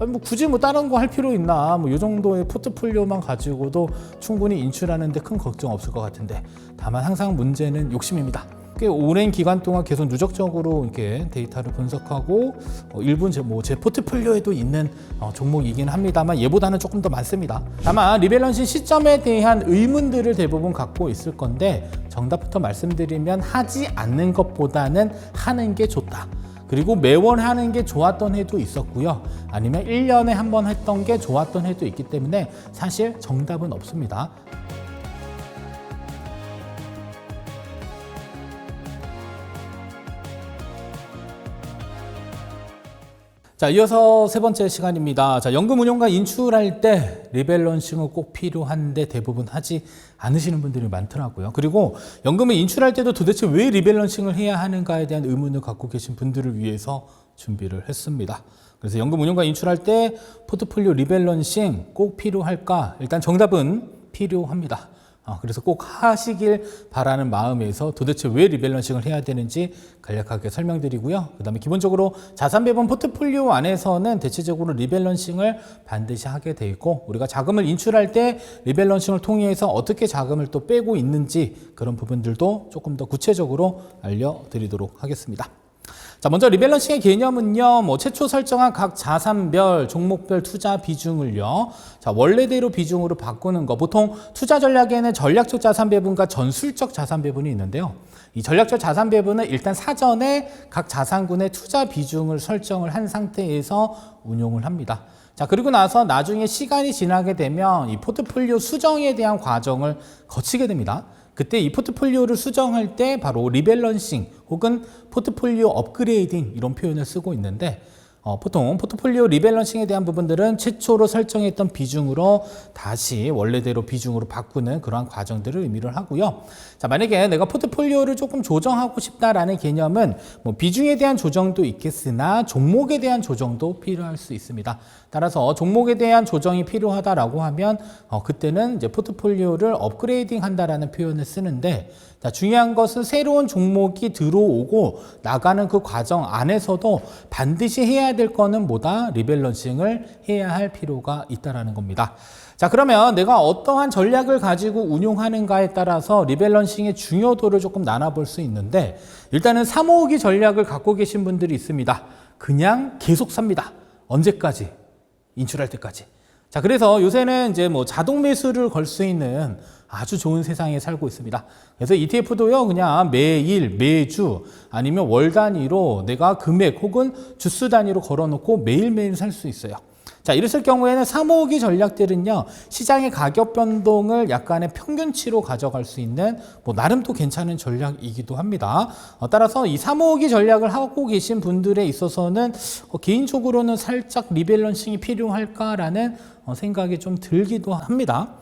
뭐 굳이 뭐 다른 거 할 필요 있나, 뭐 이 정도의 포트폴리오만 가지고도 충분히 인출하는데 큰 걱정 없을 것 같은데, 다만 항상 문제는 욕심입니다. 꽤 오랜 기간 동안 계속 누적적으로 이렇게 데이터를 분석하고 일부 제 포트폴리오에도 있는 종목이긴 합니다만 얘보다는 조금 더 많습니다. 다만 리밸런싱 시점에 대한 의문들을 대부분 갖고 있을 건데, 정답부터 말씀드리면 하지 않는 것보다는 하는 게 좋다. 그리고 매월 하는 게 좋았던 해도 있었고요. 아니면 1년에 한 번 했던 게 좋았던 해도 있기 때문에 사실 정답은 없습니다. 자, 이어서 세 번째 시간입니다. 자, 연금 운용과 인출할 때 리밸런싱은 꼭 필요한데 대부분 하지 않으시는 분들이 많더라고요. 그리고 연금을 인출할 때도 도대체 왜 리밸런싱을 해야 하는가에 대한 의문을 갖고 계신 분들을 위해서 준비를 했습니다. 그래서 연금 운용과 인출할 때 포트폴리오 리밸런싱 꼭 필요할까? 일단 정답은 필요합니다. 그래서 꼭 하시길 바라는 마음에서 도대체 왜 리밸런싱을 해야 되는지 간략하게 설명드리고요. 그 다음에 기본적으로 자산 배분 포트폴리오 안에서는 대체적으로 리밸런싱을 반드시 하게 돼 있고, 우리가 자금을 인출할 때 리밸런싱을 통해서 어떻게 자금을 또 빼고 있는지 그런 부분들도 조금 더 구체적으로 알려드리도록 하겠습니다. 자, 먼저 리밸런싱의 개념은요, 최초 설정한 각 자산별, 종목별 투자 비중을요, 자, 원래대로 비중으로 바꾸는 거. 보통 투자 전략에는 전략적 자산 배분과 전술적 자산 배분이 있는데요. 이 전략적 자산 배분은 일단 사전에 각 자산군의 투자 비중을 설정을 한 상태에서 운용을 합니다. 자, 그리고 나서 나중에 시간이 지나게 되면 이 포트폴리오 수정에 대한 과정을 거치게 됩니다. 그때 이 포트폴리오를 수정할 때 바로 리밸런싱 혹은 포트폴리오 업그레이딩 이런 표현을 쓰고 있는데, 보통 포트폴리오 리밸런싱에 대한 부분들은 최초로 설정했던 비중으로 다시 원래대로 비중으로 바꾸는 그러한 과정들을 의미를 하고요. 자, 만약에 내가 포트폴리오를 조금 조정하고 싶다라는 개념은 비중에 대한 조정도 있겠으나 종목에 대한 조정도 필요할 수 있습니다. 따라서 종목에 대한 조정이 필요하다라고 하면 그때는 이제 포트폴리오를 업그레이딩 한다라는 표현을 쓰는데, 자, 중요한 것은 새로운 종목이 들어오고 나가는 그 과정 안에서도 반드시 해야 될 거는 뭐다? 리밸런싱을 해야 할 필요가 있다라는 겁니다. 자, 그러면 내가 어떠한 전략을 가지고 운용하는가에 따라서 리밸런싱의 중요도를 조금 나눠볼 수 있는데, 일단은 352 전략을 갖고 계신 분들이 있습니다. 그냥 계속 삽니다. 언제까지? 인출할 때까지. 자, 그래서 요새는 이제 자동 매수를 걸 수 있는 아주 좋은 세상에 살고 있습니다. 그래서 ETF도요, 그냥 매일, 매주, 아니면 월 단위로 내가 금액 혹은 주수 단위로 걸어놓고 매일매일 살 수 있어요. 자, 이랬을 경우에는 352 전략들은요, 시장의 가격 변동을 약간의 평균치로 가져갈 수 있는 나름 또 괜찮은 전략이기도 합니다. 따라서 이 352 전략을 하고 계신 분들에 있어서는 개인적으로는 살짝 리밸런싱이 필요할까라는 생각이 좀 들기도 합니다.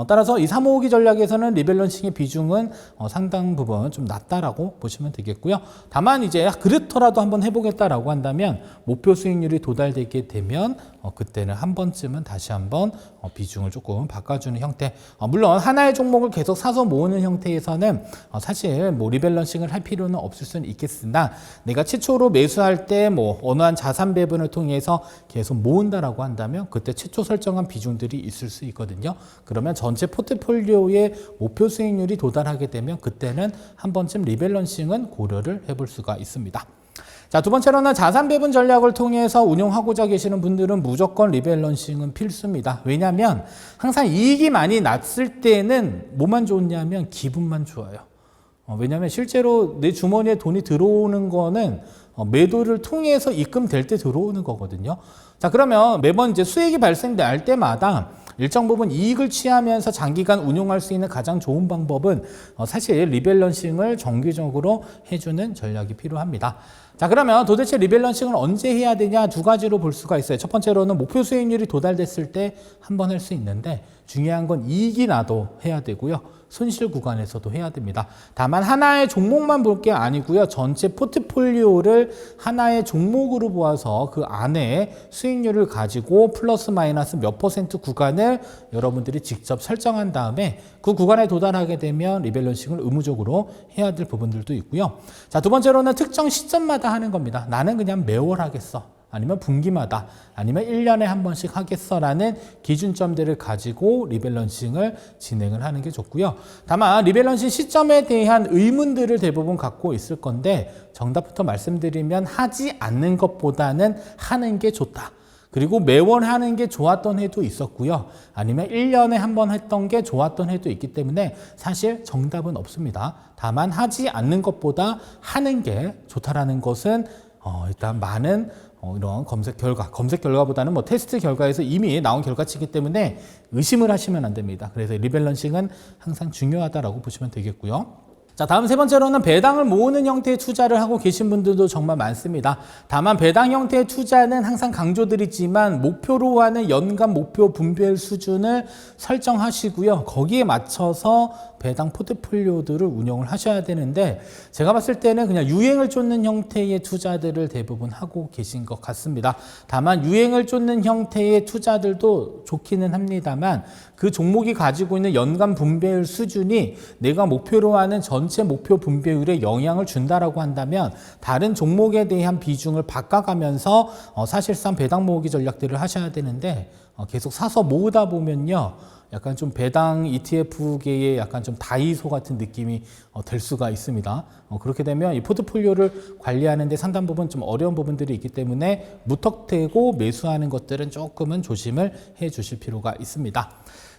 따라서 이 352 전략에서는 리밸런싱의 비중은 상당 부분 좀 낮다라고 보시면 되겠고요. 다만 이제 그렇더라도 한번 해보겠다라고 한다면 목표 수익률이 도달되게 되면 그때는 한 번쯤은 다시 한번 비중을 조금 바꿔주는 형태. 물론 하나의 종목을 계속 사서 모으는 형태에서는 사실 리밸런싱을 할 필요는 없을 수는 있겠으나, 내가 최초로 매수할 때 어느 한 자산 배분을 통해서 계속 모은다라고 한다면 그때 최초 설정한 비중들이 있을 수 있거든요. 그러면 전체 포트폴리오의 목표 수익률이 도달하게 되면 그때는 한 번쯤 리밸런싱은 고려를 해볼 수가 있습니다. 자, 두 번째로는 자산 배분 전략을 통해서 운용하고자 계시는 분들은 무조건 리밸런싱은 필수입니다. 왜냐하면 항상 이익이 많이 났을 때는 뭐만 좋냐면 기분만 좋아요. 왜냐하면 실제로 내 주머니에 돈이 들어오는 거는 매도를 통해서 입금될 때 들어오는 거거든요. 자, 그러면 매번 이제 수익이 발생할 때마다 일정 부분 이익을 취하면서 장기간 운용할 수 있는 가장 좋은 방법은 사실 리밸런싱을 정기적으로 해주는 전략이 필요합니다. 자, 그러면 도대체 리밸런싱을 언제 해야 되냐, 두 가지로 볼 수가 있어요. 첫 번째로는 목표 수익률이 도달됐을 때 한 번 할 수 있는데, 중요한 건 이익이 나도 해야 되고요. 손실 구간에서도 해야 됩니다. 다만 하나의 종목만 볼 게 아니고요. 전체 포트폴리오를 하나의 종목으로 보아서 그 안에 수익률을 가지고 플러스 마이너스 몇 퍼센트 구간을 여러분들이 직접 설정한 다음에 그 구간에 도달하게 되면 리밸런싱을 의무적으로 해야 될 부분들도 있고요. 자, 두 번째로는 특정 시점마다 하는 겁니다. 나는 그냥 매월 하겠어. 아니면 분기마다 아니면 1년에 한 번씩 하겠어라는 기준점들을 가지고 리밸런싱을 진행을 하는 게 좋고요. 다만 리밸런싱 시점에 대한 의문들을 대부분 갖고 있을 건데 정답부터 말씀드리면 하지 않는 것보다는 하는 게 좋다. 그리고 매월 하는 게 좋았던 해도 있었고요. 아니면 1년에 한 번 했던 게 좋았던 해도 있기 때문에 사실 정답은 없습니다. 다만 하지 않는 것보다 하는 게 좋다라는 것은 일단 많은 이런 검색 결과보다는 뭐 테스트 결과에서 이미 나온 결과치이기 때문에 의심을 하시면 안 됩니다. 그래서 리밸런싱은 항상 중요하다라고 보시면 되겠고요. 자, 다음 세 번째로는 배당을 모으는 형태의 투자를 하고 계신 분들도 정말 많습니다. 다만 배당 형태의 투자는 항상 강조드리지만 목표로 하는 연간 목표 분배율 수준을 설정하시고요. 거기에 맞춰서 배당 포트폴리오들을 운영을 하셔야 되는데 제가 봤을 때는 그냥 유행을 쫓는 형태의 투자들을 대부분 하고 계신 것 같습니다. 다만 유행을 쫓는 형태의 투자들도 좋기는 합니다만 그 종목이 가지고 있는 연간 분배율 수준이 내가 목표로 하는 전체 목표 분배율에 영향을 준다라고 한다면 다른 종목에 대한 비중을 바꿔가면서 사실상 배당 모으기 전략들을 하셔야 되는데 계속 사서 모으다 보면요. 약간 좀 배당 ETF계의 약간 좀 다이소 같은 느낌이 될 수가 있습니다. 그렇게 되면 이 포트폴리오를 관리하는 데 상당 부분 좀 어려운 부분들이 있기 때문에 무턱대고 매수하는 것들은 조금은 조심을 해 주실 필요가 있습니다.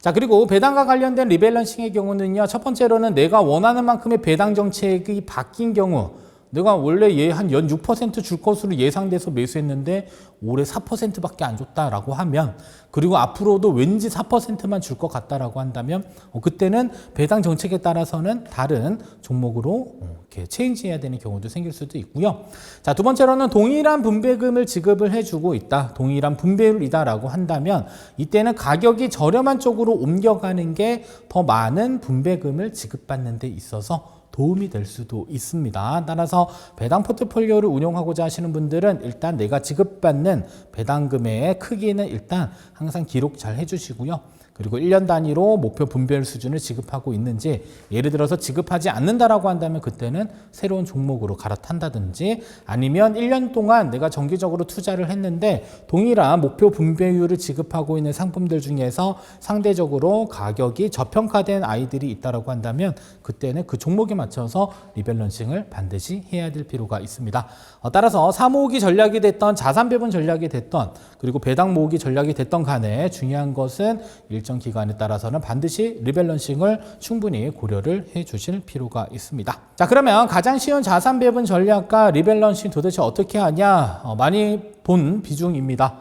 자, 그리고 배당과 관련된 리밸런싱의 경우는요. 첫 번째로는 내가 원하는 만큼의 배당 정책이 바뀐 경우 내가 원래 한 연 6% 줄 것으로 예상돼서 매수했는데 올해 4%밖에 안 줬다라고 하면 그리고 앞으로도 왠지 4%만 줄 것 같다라고 한다면 그때는 배당 정책에 따라서는 다른 종목으로 이렇게 체인지해야 되는 경우도 생길 수도 있고요. 자, 두 번째로는 동일한 분배금을 지급을 해주고 있다. 동일한 분배율이다라고 한다면 이때는 가격이 저렴한 쪽으로 옮겨가는 게 더 많은 분배금을 지급받는 데 있어서 도움이 될 수도 있습니다. 따라서 배당 포트폴리오를 운용하고자 하시는 분들은 일단 내가 지급받는 배당금의 크기는 일단 항상 기록 잘 해주시고요. 그리고 1년 단위로 목표 분배율 수준을 지급하고 있는지 예를 들어서 지급하지 않는다라고 한다면 그때는 새로운 종목으로 갈아탄다든지 아니면 1년 동안 내가 정기적으로 투자를 했는데 동일한 목표 분배율을 지급하고 있는 상품들 중에서 상대적으로 가격이 저평가된 아이들이 있다라고 한다면 그때는 그 종목에 맞춰서 리밸런싱을 반드시 해야 될 필요가 있습니다. 따라서 사모으기 전략이 됐던 자산 배분 전략이 됐던 그리고 배당 모으기 전략이 됐던 간에 중요한 것은 일정 기간에 따라서는 반드시 리밸런싱을 충분히 고려를 해 주실 필요가 있습니다. 자, 그러면 가장 쉬운 자산 배분 전략과 리밸런싱 도대체 어떻게 하냐? 많이 본 비중입니다.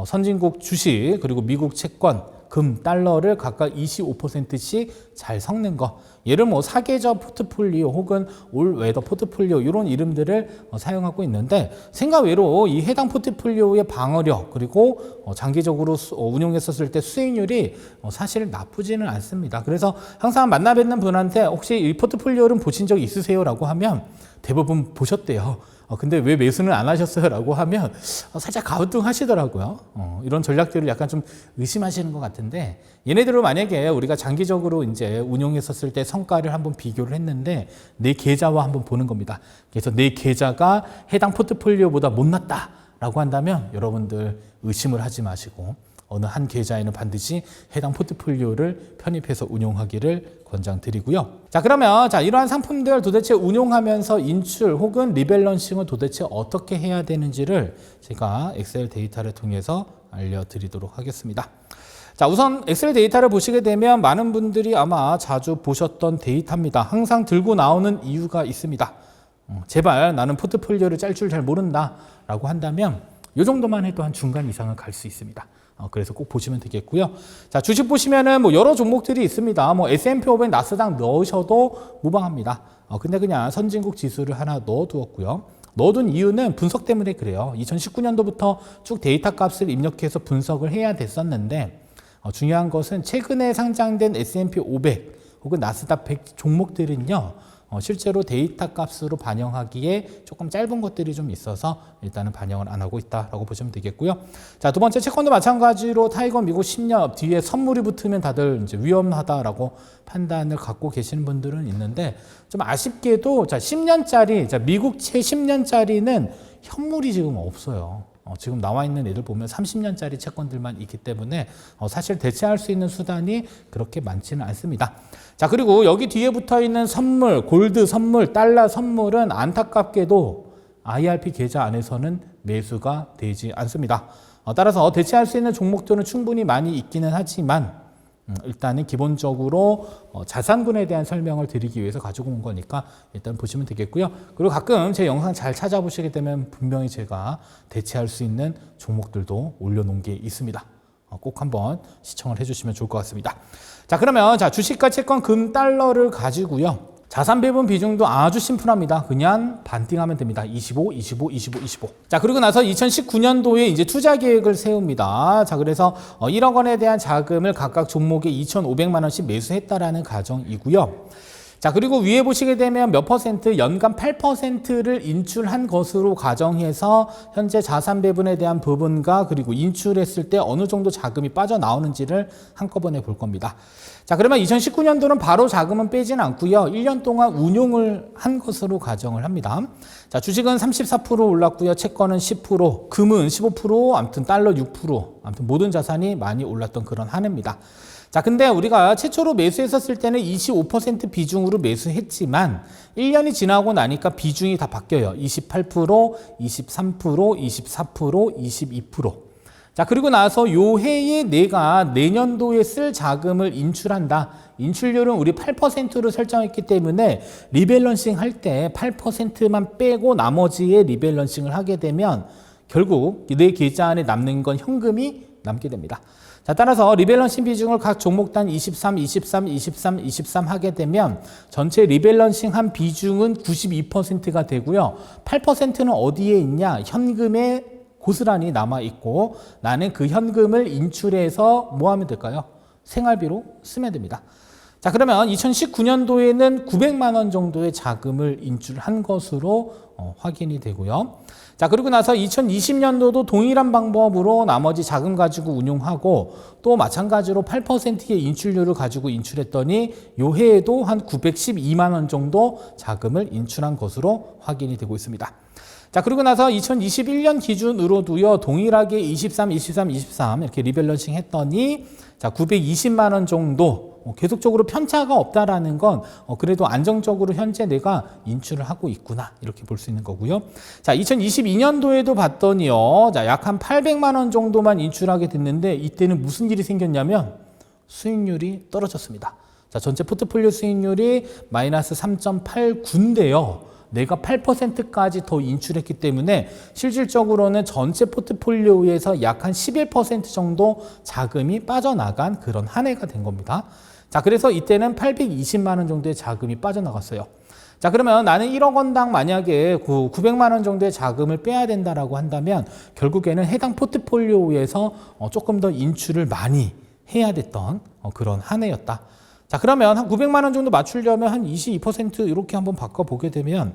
선진국 주식 그리고 미국 채권 금, 달러를 각각 25%씩 잘 섞는 거. 얘를 뭐 사계절 포트폴리오 혹은 올웨더 포트폴리오 이런 이름들을 사용하고 있는데 생각 외로 이 해당 포트폴리오의 방어력 그리고 장기적으로 운용했었을 때 수익률이 사실 나쁘지는 않습니다. 그래서 항상 만나 뵙는 분한테 혹시 이 포트폴리오를 보신 적 있으세요? 라고 하면 대부분 보셨대요. 근데 왜 매수는 안 하셨어요? 라고 하면 살짝 가우뚱하시더라고요. 이런 전략들을 약간 좀 의심하시는 것 같은데 얘네들을 만약에 우리가 장기적으로 이제 운용했었을 때 성과를 한번 비교를 했는데 내 계좌와 한번 보는 겁니다. 그래서 내 계좌가 해당 포트폴리오보다 못났다 라고 한다면 여러분들 의심을 하지 마시고 어느 한 계좌에는 반드시 해당 포트폴리오를 편입해서 운용하기를 권장드리고요. 자, 그러면 이러한 상품들 도대체 운용하면서 인출 혹은 리밸런싱을 도대체 어떻게 해야 되는지를 제가 엑셀 데이터를 통해서 알려드리도록 하겠습니다. 자, 우선 엑셀 데이터를 보시게 되면 많은 분들이 아마 자주 보셨던 데이터입니다. 항상 들고 나오는 이유가 있습니다. 제발 나는 포트폴리오를 짤 줄 잘 모른다 라고 한다면 이 정도만 해도 한 중간 이상은 갈 수 있습니다. 그래서 꼭 보시면 되겠고요. 자, 주식 보시면은 뭐 여러 종목들이 있습니다. 뭐 S&P 500, 나스닥 넣으셔도 무방합니다. 근데 그냥 선진국 지수를 하나 넣어두었고요. 넣어둔 이유는 분석 때문에 그래요. 2019년도부터 쭉 데이터 값을 입력해서 분석을 해야 됐었는데 중요한 것은 최근에 상장된 S&P 500 혹은 나스닥 100 종목들은요. 실제로 데이터 값으로 반영하기에 조금 짧은 것들이 좀 있어서 일단은 반영을 안 하고 있다라고 보시면 되겠고요. 자, 두 번째 채권도 마찬가지로 타이거 미국 10년 뒤에 선물이 붙으면 다들 이제 위험하다라고 판단을 갖고 계시는 분들은 있는데 좀 아쉽게도 10년짜리 미국 채 10년짜리는 현물이 지금 없어요. 지금 나와 있는 애들 보면 30년짜리 채권들만 있기 때문에 사실 대체할 수 있는 수단이 그렇게 많지는 않습니다. 자, 그리고 여기 뒤에 붙어 있는 선물, 골드 선물, 달러 선물은 안타깝게도 IRP 계좌 안에서는 매수가 되지 않습니다. 따라서 대체할 수 있는 종목들은 충분히 많이 있기는 하지만 일단은 기본적으로 자산군에 대한 설명을 드리기 위해서 가지고 온 거니까 일단 보시면 되겠고요. 그리고 가끔 제 영상 잘 찾아보시게 되면 분명히 제가 대체할 수 있는 종목들도 올려놓은 게 있습니다. 꼭 한번 시청을 해주시면 좋을 것 같습니다. 자, 그러면 주식과 채권, 금, 달러를 가지고요. 자산 배분 비중도 아주 심플합니다. 그냥 반띵하면 됩니다. 25, 25, 25, 25. 자, 그리고 나서 2019년도에 이제 투자 계획을 세웁니다. 자, 그래서 1억 원에 대한 자금을 각각 종목에 2,500만 원씩 매수했다라는 가정이고요. 자, 그리고 위에 보시게 되면 몇 퍼센트, 연간 8%를 인출한 것으로 가정해서 현재 자산 배분에 대한 부분과 그리고 인출했을 때 어느 정도 자금이 빠져나오는지를 한꺼번에 볼 겁니다. 자, 그러면 2019년도는 바로 자금은 빼진 않고요. 1년 동안 운용을 한 것으로 가정을 합니다. 자, 주식은 34% 올랐고요. 채권은 10%, 금은 15%, 아무튼 달러 6%, 아무튼 모든 자산이 많이 올랐던 그런 한 해입니다. 자, 근데 우리가 최초로 매수했었을 때는 25% 비중으로 매수했지만 1년이 지나고 나니까 비중이 다 바뀌어요. 28%, 23%, 24%, 22%. 자, 그리고 나서 요 해에 내가 내년도에 쓸 자금을 인출한다. 인출률은 우리 8%로 설정했기 때문에 리밸런싱 할 때 8%만 빼고 나머지에 리밸런싱을 하게 되면 결국 내 계좌 안에 남는 건 현금이 남게 됩니다. 자, 따라서 리밸런싱 비중을 각 종목단 23, 23, 23, 23 하게 되면 전체 리밸런싱 한 비중은 92%가 되고요. 8%는 어디에 있냐? 현금에 고스란히 남아있고 나는 그 현금을 인출해서 뭐 하면 될까요? 생활비로 쓰면 됩니다. 자, 그러면 2019년도에는 900만 원 정도의 자금을 인출한 것으로 확인이 되고요. 자, 그리고 나서 2020년도도 동일한 방법으로 나머지 자금 가지고 운용하고 또 마찬가지로 8%의 인출률을 가지고 인출했더니 요 해에도 한 912만 원 정도 자금을 인출한 것으로 확인이 되고 있습니다. 자, 그리고 나서 2021년 기준으로도요, 동일하게 23, 23, 23 이렇게 리밸런싱 했더니 자, 920만 원 정도 계속적으로 편차가 없다라는 건 그래도 안정적으로 현재 내가 인출을 하고 있구나 이렇게 볼 수 있는 거고요. 자, 2022년도에도 봤더니요, 자, 약 한 800만 원 정도만 인출하게 됐는데 이때는 무슨 일이 생겼냐면 수익률이 떨어졌습니다. 자, 전체 포트폴리오 수익률이 마이너스 3.89인데요. 내가 8%까지 더 인출했기 때문에 실질적으로는 전체 포트폴리오에서 약 한 11% 정도 자금이 빠져나간 그런 한 해가 된 겁니다. 자, 그래서 이때는 820만 원 정도의 자금이 빠져나갔어요. 자, 그러면 나는 1억 원당 만약에 900만 원 정도의 자금을 빼야 된다라고 한다면 결국에는 해당 포트폴리오에서 조금 더 인출을 많이 해야 됐던 그런 한 해였다. 자, 그러면 한 900만 원 정도 맞추려면 한 22% 이렇게 한번 바꿔보게 되면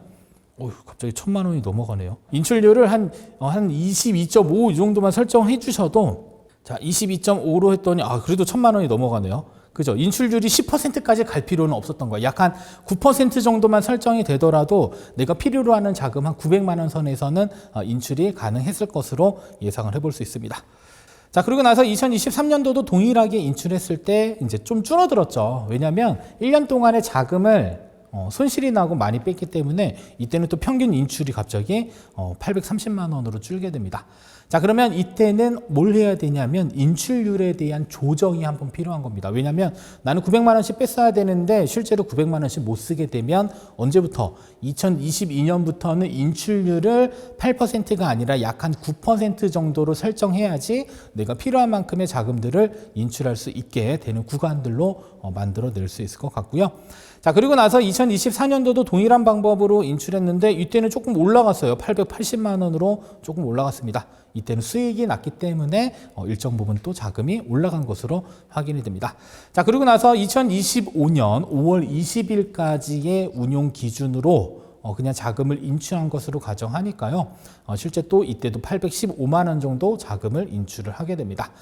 갑자기 1,000만 원이 넘어가네요. 인출률을 한 22.5 이 정도만 설정해 주셔도 자, 22.5로 했더니 그래도 1,000만 원이 넘어가네요. 그죠? 인출률이 10%까지 갈 필요는 없었던 거야. 약 한 9% 정도만 설정이 되더라도 내가 필요로 하는 자금 한 900만 원 선에서는 인출이 가능했을 것으로 예상을 해볼 수 있습니다. 자, 그리고 나서 2023년도도 동일하게 인출했을 때 이제 좀 줄어들었죠. 왜냐하면 1년 동안의 자금을 손실이 나고 많이 뺐기 때문에 이때는 또 평균 인출이 갑자기 830만 원으로 줄게 됩니다. 자, 그러면 이때는 뭘 해야 되냐면 인출률에 대한 조정이 한번 필요한 겁니다. 왜냐하면 나는 900만 원씩 뺐어야 되는데 실제로 900만 원씩 못 쓰게 되면 언제부터? 2022년부터는 인출률을 8%가 아니라 약 한 9% 정도로 설정해야지 내가 필요한 만큼의 자금들을 인출할 수 있게 되는 구간들로 만들어낼 수 있을 것 같고요. 자, 그리고 나서 2024년도도 동일한 방법으로 인출했는데 이때는 조금 올라갔어요. 880만 원으로 조금 올라갔습니다. 이때는 수익이 났기 때문에 일정 부분 또 자금이 올라간 것으로 확인이 됩니다. 자, 그리고 나서 2025년 5월 20일까지의 운용 기준으로 그냥 자금을 인출한 것으로 가정하니까요. 실제 또 이때도 815만 원 정도 자금을 인출을 하게 됩니다.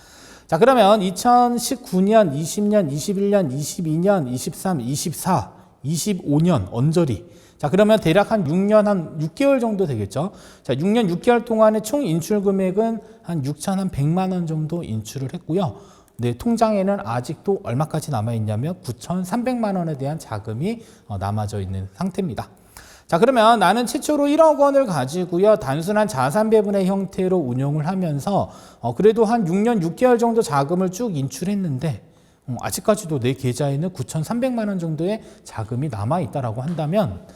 자, 그러면 2019년, 20년, 21년, 22년, 23, 24 25년 언저리. 자, 그러면 대략 한 6년 한 6개월 정도 되겠죠. 자, 6년 6개월 동안의 총 인출 금액은 한 6,100만 원 정도 인출을 했고요. 네, 통장에는 아직도 얼마까지 남아 있냐면 9,300만 원에 대한 자금이 남아져 있는 상태입니다. 자, 그러면 나는 최초로 1억 원을 가지고요, 단순한 자산 배분의 형태로 운용을 하면서 그래도 한 6년 6개월 정도 자금을 쭉 인출했는데 아직까지도 내 계좌에는 9,300만 원 정도의 자금이 남아 있다라고 한다면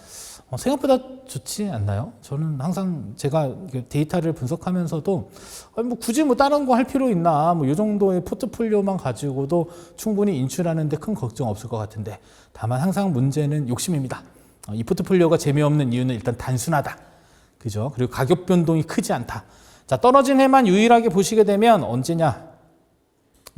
생각보다 좋지 않나요? 저는 항상 제가 데이터를 분석하면서도 뭐 굳이 뭐 다른 거 할 필요 있나, 뭐 이 정도의 포트폴리오만 가지고도 충분히 인출하는데 큰 걱정 없을 것 같은데, 다만 항상 문제는 욕심입니다. 이 포트폴리오가 재미없는 이유는 일단 단순하다, 그죠? 그리고 가격 변동이 크지 않다. 자, 떨어진 해만 유일하게 보시게 되면 언제냐?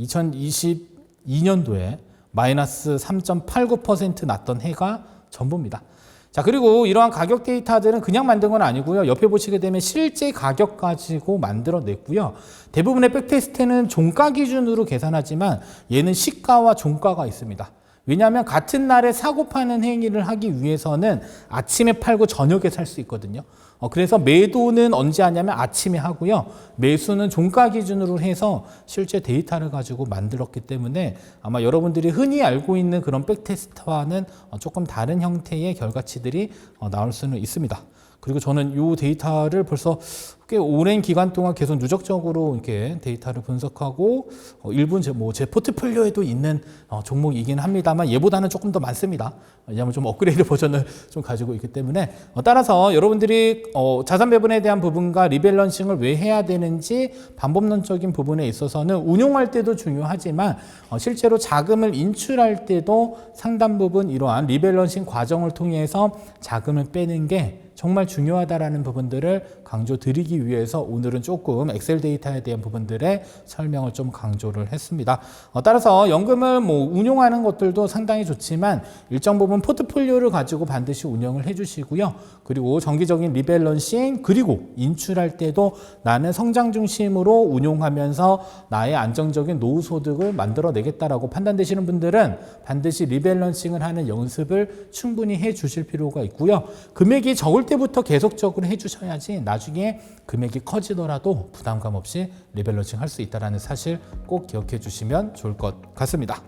2022년도에 마이너스 3.89% 났던 해가 전부입니다. 자, 그리고 이러한 가격 데이터들은 그냥 만든 건 아니고요. 옆에 보시게 되면 실제 가격 가지고 만들어냈고요. 대부분의 백테스트는 종가 기준으로 계산하지만 얘는 시가와 종가가 있습니다. 왜냐하면 같은 날에 사고 파는 행위를 하기 위해서는 아침에 팔고 저녁에 살 수 있거든요. 그래서 매도는 언제 하냐면 아침에 하고요. 매수는 종가 기준으로 해서 실제 데이터를 가지고 만들었기 때문에 아마 여러분들이 흔히 알고 있는 그런 백테스트와는 조금 다른 형태의 결과치들이 나올 수는 있습니다. 그리고 저는 이 데이터를 벌써 꽤 오랜 기간 동안 계속 누적적으로 이렇게 데이터를 분석하고 일부 제 포트폴리오에도 있는 종목이긴 합니다만 얘보다는 조금 더 많습니다. 왜냐하면 좀 업그레이드 버전을 좀 가지고 있기 때문에 따라서 여러분들이 자산 배분에 대한 부분과 리밸런싱을 왜 해야 되는지 방법론적인 부분에 있어서는 운용할 때도 중요하지만 실제로 자금을 인출할 때도 상당 부분 이러한 리밸런싱 과정을 통해서 자금을 빼는 게 정말 중요하다라는 부분들을 강조드리기 위해서 오늘은 조금 엑셀 데이터에 대한 부분들의 설명을 좀 강조를 했습니다. 따라서 연금을 뭐 운용하는 것들도 상당히 좋지만 일정 부분 포트폴리오를 가지고 반드시 운영을 해주시고요. 그리고 정기적인 리밸런싱 그리고 인출할 때도 나는 성장 중심으로 운용하면서 나의 안정적인 노후 소득을 만들어내겠다라고 판단되시는 분들은 반드시 리밸런싱을 하는 연습을 충분히 해주실 필요가 있고요. 금액이 적을 때부터 계속적으로 해주셔야지 나중에 금액이 커지더라도 부담감 없이 리밸런싱 할 수 있다는 사실 꼭 기억해 주시면 좋을 것 같습니다.